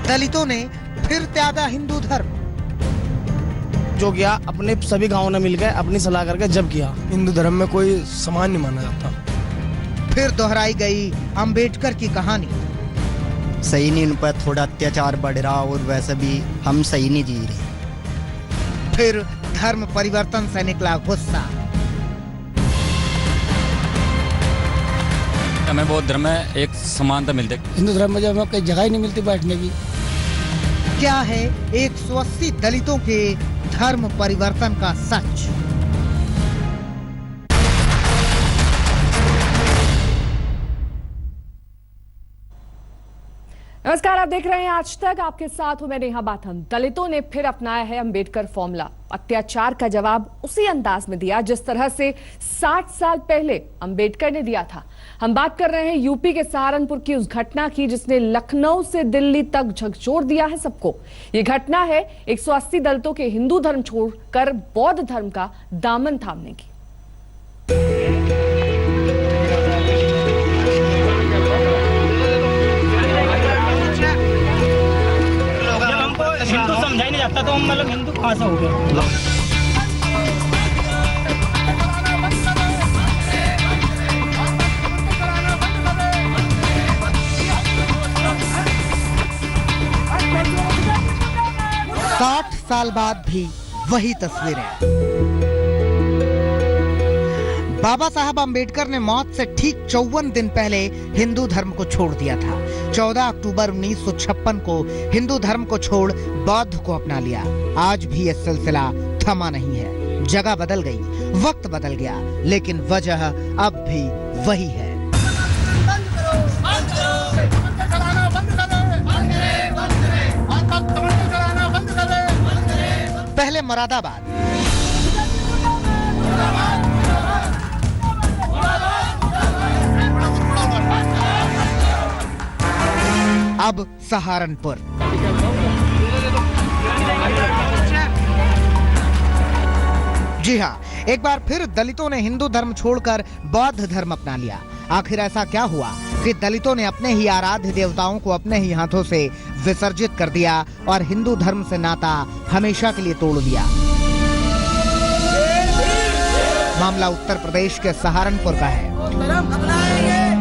दलितों ने फिर त्यागा हिंदू धर्म। जो किया अपने सभी गांवों ने मिलकर अपनी सलाह करके जब किया। हिंदू धर्म में कोई समान नहीं माना जाता। फिर दोहराई गई अंबेडकर की कहानी। सही नहीं, उन पर थोड़ा अत्याचार बढ़ रहा और वैसे भी हम सही नहीं जी रहे। फिर धर्म परिवर्तन से निकला गुस्सा। हमें बौद्ध धर्म में एक समानता मिलती है। हिंदू धर्म में जब हमें कहीं जगह ही नहीं मिलती बैठने की। क्या है 180 दलितों के धर्म परिवर्तन का सच? नमस्कार, आप देख रहे हैं आज तक। आपके साथ हूं मैं नेहा बाथम। दलितों ने फिर अपनाया है अंबेडकर फॉर्मूला। अत्याचार का जवाब उसी अंदाज में दिया जिस तरह से 60 साल पहले अंबेडकर ने दिया था। हम बात कर रहे हैं यूपी के सहारनपुर की उस घटना की जिसने लखनऊ से दिल्ली तक झकझोर दिया है सबको। ये घटना है 180 दलितों के हिंदू धर्म छोड़कर बौद्ध धर्म का दामन थामने की। हिंदू समझा ही नहीं जाता तो हम मतलब हिंदू कहां से हो गए। साठ साल बाद भी वही तस्वीरें। बाबा साहब अंबेडकर ने मौत से ठीक 54 दिन पहले हिंदू धर्म को छोड़ दिया था। 14 अक्टूबर 1956 को हिंदू धर्म को छोड़ बौद्ध को अपना लिया। आज भी यह सिलसिला थमा नहीं है। जगह बदल गई, वक्त बदल गया, लेकिन वजह अब भी वही है। पहले मुरादाबाद, अब सहारनपुर। जी हाँ, एक बार फिर दलितों ने हिंदू धर्म छोड़कर बौद्ध धर्म अपना लिया। आखिर ऐसा क्या हुआ कि दलितों ने अपने ही आराध्य देवताओं को अपने ही हाथों से विसर्जित कर दिया और हिंदू धर्म से नाता हमेशा के लिए तोड़ दिया? मामला उत्तर प्रदेश के सहारनपुर का है।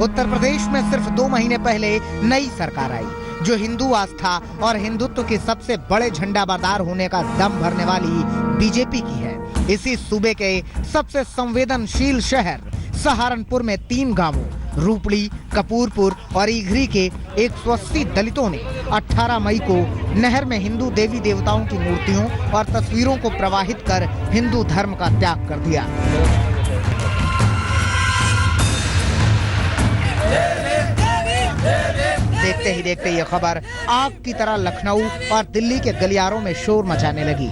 उत्तर प्रदेश में सिर्फ 2 महीने पहले नई सरकार आई जो हिंदू आस्था और हिंदुत्व के सबसे बड़े झंडाबरदार होने का दम भरने वाली बीजेपी की है। इसी सूबे के सबसे संवेदनशील शहर सहारनपुर में 3 गांवों रूपड़ी, कपूरपुर और ईघरी के 180 दलितों ने 18 मई को नहर में हिंदू देवी देवताओं की मूर्तियों और तस्वीरों को प्रवाहित कर हिंदू धर्म का त्याग कर दिया। देखते ही देखते ये खबर आग की तरह लखनऊ और दिल्ली के गलियारों में शोर मचाने लगी।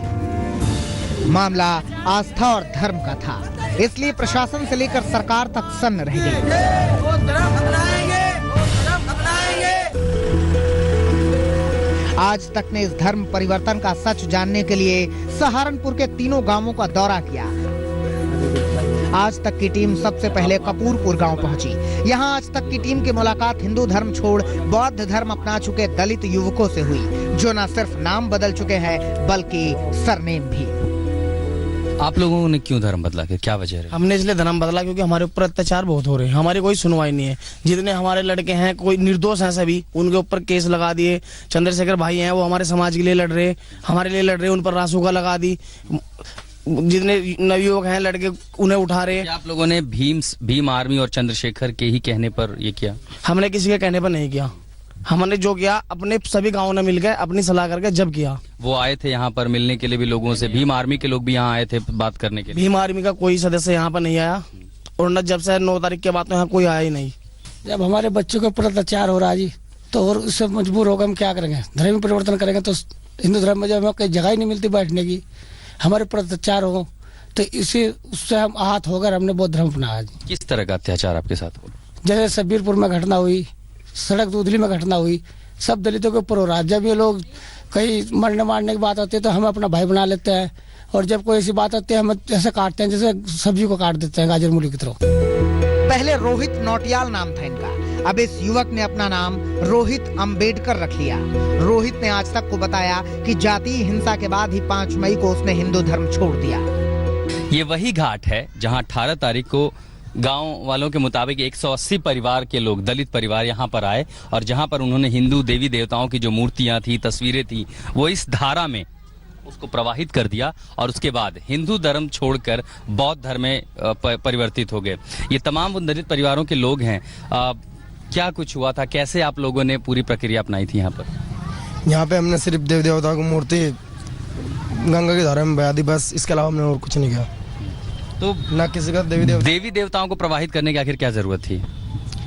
मामला आस्था और धर्म का था, इसलिए प्रशासन से लेकर सरकार तक सन्न रह गई। आज तक ने इस धर्म परिवर्तन का सच जानने के लिए सहारनपुर के 3 गांवों का दौरा किया। आज तक की टीम सबसे पहले कपूरपुर गांव पहुंची। यहां आज तक की टीम की मुलाकात हिंदू धर्म छोड़ बौद्ध धर्म अपना चुके दलित युवकों से हुई, जो न सिर्फ नाम बदल चुके हैं बल्कि सरनेम भी। आप लोगों ने क्यों धर्म बदला, क्या वजह है? हमने इसलिए धर्म बदला क्योंकि हमारे ऊपर अत्याचार बहुत हो रहे हैं। हमारी कोई सुनवाई नहीं है। जितने हमारे लड़के हैं कोई निर्दोष हैं, सभी उनके ऊपर केस लगा दिए। चंद्रशेखर भाई हैं, वो हमारे समाज के लिए लड़ रहे, हमारे लिए लड़ रहे, उन पर रासुका लगा दी। जितने नवयुवक हैं लड़के उन्हें उठा रहे। आप लोगों ने भीम आर्मी और चंद्रशेखर के ही कहने पर ये किया? हमने किसी के कहने पर नहीं किया। हमने जो किया अपने सभी गांवों ने मिलकर अपनी सलाह करके जब किया। वो आए थे यहाँ पर मिलने के लिए भी लोगों से, भीम आर्मी के लोग भी यहाँ आए थे बात करने के लिए? भीम आर्मी का कोई सदस्य यहाँ पर नहीं आया और न जब से 9 तारीख के बाद तो यहाँ कोई आया ही नहीं। जब हमारे बच्चों के ऊपर अत्याचार हो रहा है जी, तो और उससे मजबूर होकर हम क्या करेंगे? धर्म परिवर्तन करेंगे तो हिंदू धर्म में जब हमें कहीं जगह ही नहीं मिलती बैठने की, हमारे ऊपर अत्याचार हो तो इसी उससे हम आहत होकर हमने बौद्ध धर्म अपनाया। किस तरह का अत्याचार आपके साथ हुआ? जैसे सबीरपुर में घटना हुई, सड़क दूधली में घटना हुई, सब दलितों के ऊपर हो रहा है। जब ये लोग कहीं मरने मारने की बात आती है तो हम अपना भाई बना लेते हैं, और जब कोई ऐसी बात आती है हम ऐसे काटते हैं जैसे सब्जी को काट देते हैं गाजर मूली की तरह। पहले रोहित नौटियाल नाम था इनका। अब इस युवक ने अपना नाम रोहित अंबेडकर रख लिया। रोहित ने आज तक को बताया कि जातीय हिंसा के बाद ही 5 मई को उसने हिंदू धर्म छोड़ दिया। ये वही घाट है जहां 18 तारीख को गांव वालों के मुताबिक 180 परिवार के लोग, दलित परिवार यहां पर आए और जहां पर उन्होंने हिंदू देवी देवताओं की जो मूर्तियां थी, तस्वीरें थी, वो इस धारा में उसको प्रवाहित कर दिया और उसके बाद हिंदू धर्म छोड़कर बौद्ध धर्म में परिवर्तित हो गए। ये तमाम उन दलित परिवारों के लोग हैं। क्या कुछ हुआ था, कैसे आप लोगों ने पूरी प्रक्रिया अपनाई थी यहाँ पर? यहाँ पे हमने सिर्फ देवी देवताओं की मूर्ति गंगा की धारा में बहा दी, बस। इसके अलावा हमने और कुछ नहीं किया। तो ना किसी का देवी देवताओं को प्रवाहित करने की आखिर क्या जरूरत थी?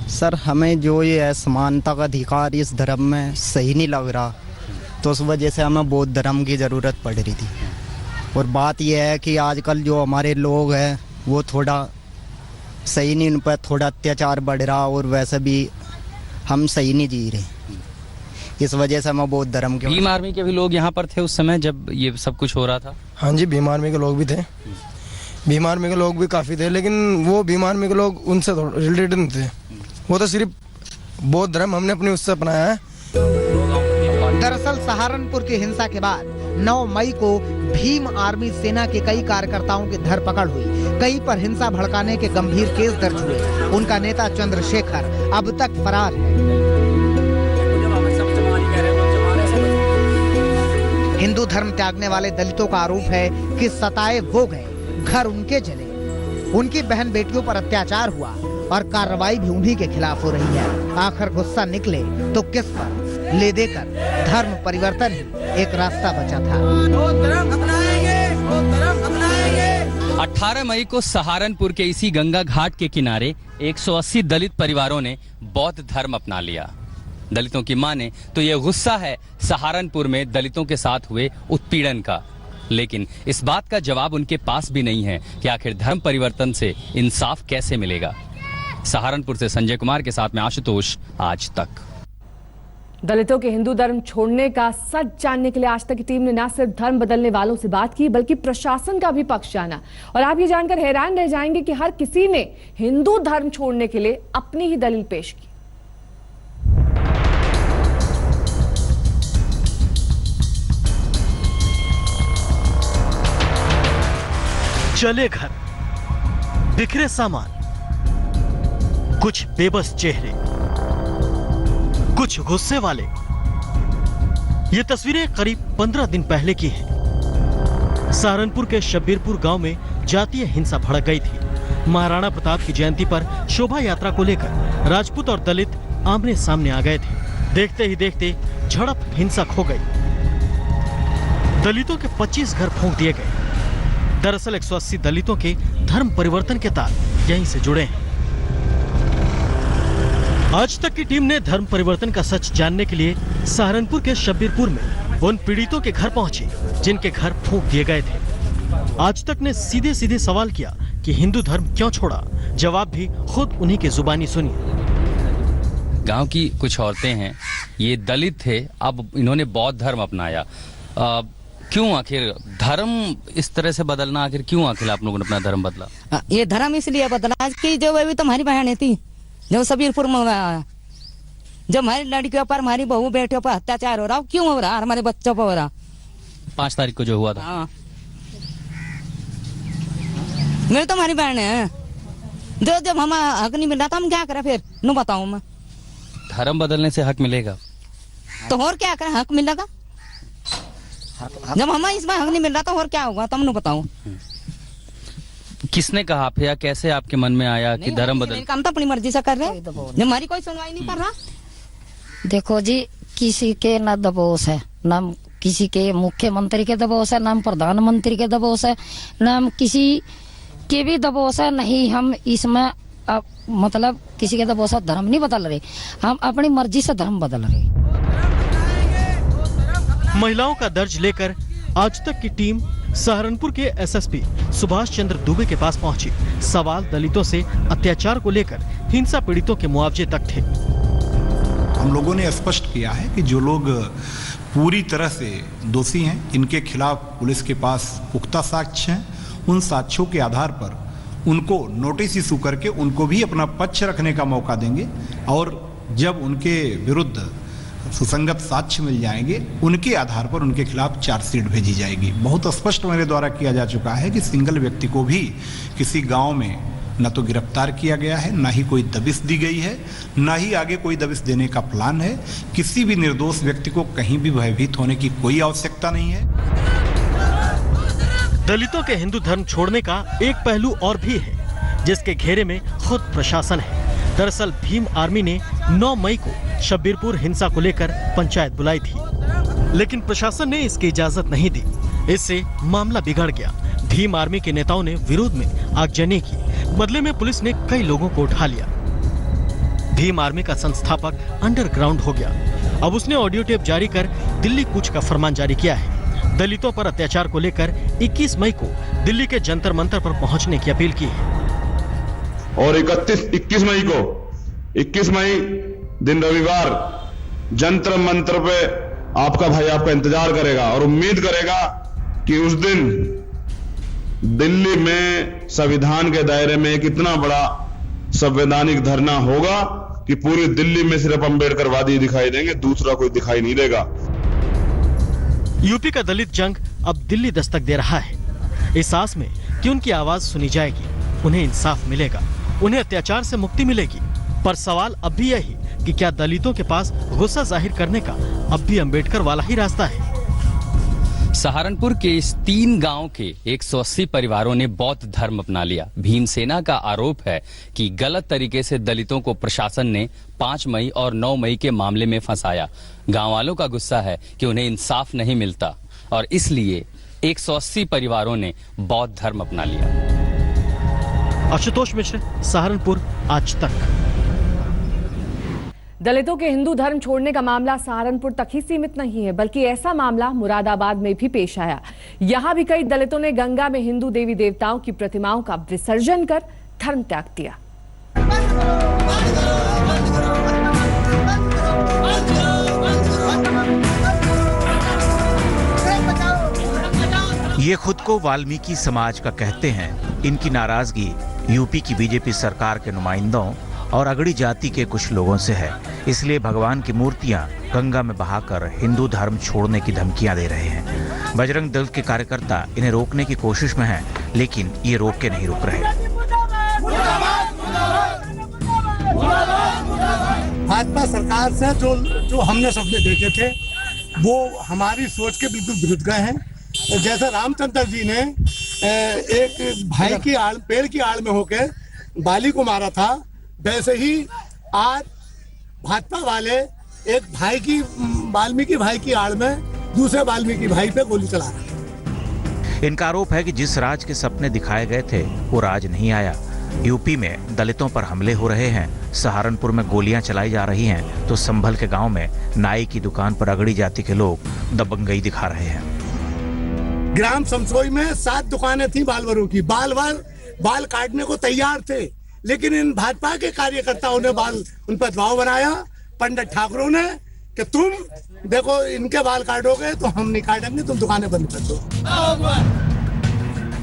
सर, हमें जो ये है समानता का अधिकार इस धर्म में सही नहीं लग रहा, तो उस वजह से हमें बौद्ध धर्म की ज़रूरत पड़ रही थी। और बात यह है कि आजकल जो हमारे लोग हैं वो थोड़ा सही नहीं, उन पर थोड़ा अत्याचार बढ़ रहा और वैसे भी हम सही नहीं जी रहे। इस वजह से हम बौद्ध धर्म के। भीम आर्मी के भी लोग यहाँ पर थे उस समय जब ये सब कुछ हो रहा था? हाँ जी, भीम आर्मी के लोग भी थे। भीम आर्मी के लोग भी काफ़ी थे, लेकिन वो भीम आर्मी के लोग उनसे रिलेटेड नहीं थे। वो तो सिर्फ बौद्ध धर्म हमने अपने उससे अपनाया है। दरअसल सहारनपुर की हिंसा के बाद 9 मई को भीम आर्मी सेना के कई कार्यकर्ताओं की धरपकड़ हुई। कई पर हिंसा भड़काने के गंभीर केस दर्ज हुए। उनका नेता चंद्रशेखर अब तक फरार है। हिंदू धर्म त्यागने वाले दलितों का आरोप है कि सताए वो गए, घर उनके जले, उनकी बहन बेटियों पर अत्याचार हुआ और कार्रवाई भी उन्हीं के खिलाफ हो रही है। आखिर गुस्सा निकले तो किस पर? ले देकर धर्म परिवर्तन ही एक रास्ता बचा था। 18 मई को सहारनपुर के इसी गंगा घाट के किनारे 180 दलित परिवारों ने बौद्ध धर्म अपना लिया। दलितों की माने तो यह गुस्सा है सहारनपुर में दलितों के साथ हुए उत्पीड़न का, लेकिन इस बात का जवाब उनके पास भी नहीं है कि आखिर धर्म परिवर्तन से इंसाफ कैसे मिलेगा। सहारनपुर से संजय कुमार के साथ में आशुतोष, आज तक। दलितों के हिंदू धर्म छोड़ने का सच जानने के लिए आज तक की टीम ने न सिर्फ धर्म बदलने वालों से बात की बल्कि प्रशासन का भी पक्ष जाना। और आप ये जानकर हैरान रह जाएंगे कि हर किसी ने हिंदू धर्म छोड़ने के लिए अपनी ही दलील पेश की। चले घर, बिखरे सामान, कुछ बेबस चेहरे, कुछ गुस्से वाले। ये तस्वीरें करीब 15 दिन पहले की हैं। सहारनपुर के शब्बीरपुर गांव में जातीय हिंसा भड़क गई थी। महाराणा प्रताप की जयंती पर शोभा यात्रा को लेकर राजपूत और दलित आमने सामने आ गए थे। देखते ही देखते झड़प हिंसक हो गई। दलितों के 25 घर फूंक दिए गए। दरअसल 180 दलितों के धर्म परिवर्तन के तार यहीं से जुड़े हैं। आज तक की टीम ने धर्म परिवर्तन का सच जानने के लिए सहारनपुर के शब्बीरपुर में उन पीड़ितों के घर पहुंची जिनके घर फूंक दिए गए थे। आज तक ने सीधे सीधे सवाल किया कि हिंदू धर्म क्यों छोड़ा। जवाब भी खुद उन्हीं के जुबानी सुनिए। गांव की कुछ औरतें हैं, ये दलित थे, अब इन्होंने बौद्ध धर्म अपनाया। क्यों आखिर धर्म इस तरह से बदलना, आखिर क्यों आखिर आप लोगों ने अपना धर्म बदला? ये धर्म इसलिए बदला कि जो अभी तुम्हारी बहन थी जो शब्बीरपुर में जब हमारी लड़कियों पर, हमारी बहू बेटियों पर अत्याचार हो रहा, क्यों हो रहा? हमारे बच्चों पर हो रहा। 5 तारीख को जो हुआ था। हाँ। मेरी तो हमारी बहन है, जो जब हम हक नहीं मिल रहा था हम क्या करें फिर? नू बताऊं मैं। धर्म बदलने से हक मिलेगा तो और क्या करें? हक मिलेगा जब हमें इसमें हक नहीं मिल रहा तो और क्या होगा? तुम नू बताओ। किसने कहा आप, या कैसे आपके मन में आया कि धर्म बदल? काम तो अपनी मर्जी से कर रहे हैं, जब हमारी कोई सुनवाई नहीं कर रहा। देखो जी, किसी के ना दबोच है, ना किसी के मुख्यमंत्री के दबोच है, ना प्रधानमंत्री के दबोच है, ना किसी के भी दबोच है। नहीं, हम इसमें मतलब किसी के दबोच से धर्म नहीं बदल रहे, हम अपनी मर्जी से धर्म बदल रहे। महिलाओं का दर्ज लेकर आज तक की टीम सहारनपुर के एसएसपी सुभाष चंद्र दुबे के पास पहुंची। सवाल दलितों से अत्याचार को लेकर हिंसा पीड़ितों के मुआवजे तक थे। हम लोगों ने स्पष्ट किया है कि जो लोग पूरी तरह से दोषी हैं, इनके खिलाफ पुलिस के पास पुख्ता साक्ष्य हैं। उन साक्ष्यों के आधार पर उनको नोटिस इशू करके उनको भी अपना पक्ष रखने का मौका देंगे और जब उनके विरुद्ध सुसंगत साक्ष्य मिल जाएंगे, उनके आधार पर उनके खिलाफ चार्जशीट भेजी जाएगी। बहुत स्पष्ट मेरे द्वारा किया जा चुका है कि सिंगल व्यक्ति को भी किसी गांव में न तो गिरफ्तार किया गया है, न ही कोई दबिश दी गई है, न ही आगे कोई दबिश देने का प्लान है। किसी भी निर्दोष व्यक्ति को कहीं भी भयभीत होने की कोई आवश्यकता नहीं है। दलितों के हिंदू धर्म छोड़ने का एक पहलू और भी है, जिसके घेरे में खुद प्रशासन है। दरअसल भीम आर्मी ने 9 मई को शब्बीरपुर हिंसा को लेकर पंचायत बुलाई थी, लेकिन प्रशासन ने इसकी इजाजत नहीं दी। इससे मामला बिगड़ गया। भीम आर्मी के नेताओं ने विरोध में आगजनी की। बदले में पुलिस ने कई लोगों को उठा लिया। भीम आर्मी का संस्थापक अंडरग्राउंड हो गया। अब उसने ऑडियो टेप जारी कर दिल्ली कूच का फरमान जारी किया है। दलितों पर अत्याचार को लेकर 21 मई को दिल्ली के जंतर मंतर पर पहुंचने की अपील की है। और 21 मई दिन रविवार जंतर मंतर पे आपका भाई आपका इंतजार करेगा और उम्मीद करेगा कि उस दिन दिल्ली में संविधान के दायरे में एक इतना बड़ा संवैधानिक धरना होगा कि पूरी दिल्ली में सिर्फ अंबेडकरवादी दिखाई देंगे, दूसरा कोई दिखाई नहीं देगा। यूपी का दलित जंग अब दिल्ली दस्तक दे रहा है, इस आस में कि उनकी आवाज सुनी जाएगी, उन्हें इंसाफ मिलेगा, उन्हें अत्याचार से मुक्ति मिलेगी। पर सवाल अब भी यही कि क्या दलितों के पास गुस्सा जाहिर करने का अब भी अंबेडकर वाला ही रास्ता है? सहारनपुर के इस 3 गांव के 180 परिवारों ने बौद्ध धर्म अपना लिया। भीमसेना का आरोप है कि गलत तरीके से दलितों को प्रशासन ने 5 मई और 9 मई के मामले में फंसाया। गांव वालों का गुस्सा है कि उन्हें इंसाफ नहीं मिलता और इसलिए 180 परिवारों ने बौद्ध धर्म अपना लिया। आशुतोष मिश्र, सहारनपुर, आज तक। दलितों के हिंदू धर्म छोड़ने का मामला सहारनपुर तक ही सीमित नहीं है, बल्कि ऐसा मामला मुरादाबाद में भी पेश आया। यहां भी कई दलितों ने गंगा में हिंदू देवी देवताओं की प्रतिमाओं का विसर्जन कर धर्म त्याग दिया। ये खुद को वाल्मीकि समाज का कहते हैं। इनकी नाराजगी यूपी की बीजेपी सरकार के नुमाइंदों और अगड़ी जाति के कुछ लोगों से है। इसलिए भगवान की मूर्तियां गंगा में बहाकर हिंदू धर्म छोड़ने की धमकियां दे रहे हैं। बजरंग दल के कार्यकर्ता इन्हें रोकने की कोशिश में हैं, लेकिन ये रोक के नहीं रुक रहे। भाजपा सरकार से जो हमने सपने देखे थे वो हमारी सोच के बिल्कुल विरुद्ध गए हैं। जैसे रामचंद्र जी ने एक भाई की आड़, पेड़ की आड़ में होकर बाली को मारा था, वैसे ही आज भाजपा वाले एक भाई की, वाल्मीकि भाई की आड़ में दूसरे वाल्मीकि भाई पे गोली चला रहे हैं। इनका आरोप है कि जिस राज के सपने दिखाए गए थे वो राज नहीं आया। यूपी में दलितों पर हमले हो रहे हैं, सहारनपुर में गोलियां चलाई जा रही हैं, तो संभल के गांव में नाई की दुकान पर अगड़ी जाति के लोग दबंगई दिखा रहे हैं। ग्राम शमशोई में 7 दुकानें थी बालवरों की। बाल काटने को तैयार थे, लेकिन इन भाजपा के कार्यकर्ताओं ने उन पर दबाव बनाया। पंडित ठाकुरों ने कि तुम देखो इनके बाल काटोगे तो हम नहीं काटेंगे, तुम दुकानें बंद कर दो।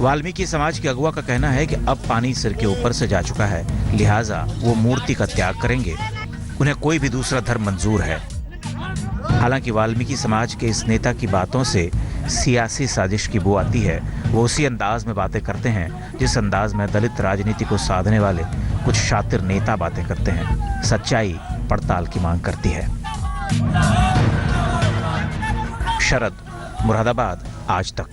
वाल्मीकि समाज के अगुआ का कहना है कि अब पानी सिर के ऊपर से जा चुका है, लिहाजा वो मूर्ति का त्याग करेंगे। उन्हें कोई भी दूसरा धर्म मंजूर है। हालांकि वाल्मीकि समाज के इस नेता की बातों से सियासी साजिश की बू आती है। वो उसी अंदाज में बातें करते हैं जिस अंदाज में दलित राजनीति को साधने वाले कुछ शातिर नेता बातें करते हैं। सच्चाई पड़ताल की मांग करती है। शरद, मुरादाबाद, आज तक।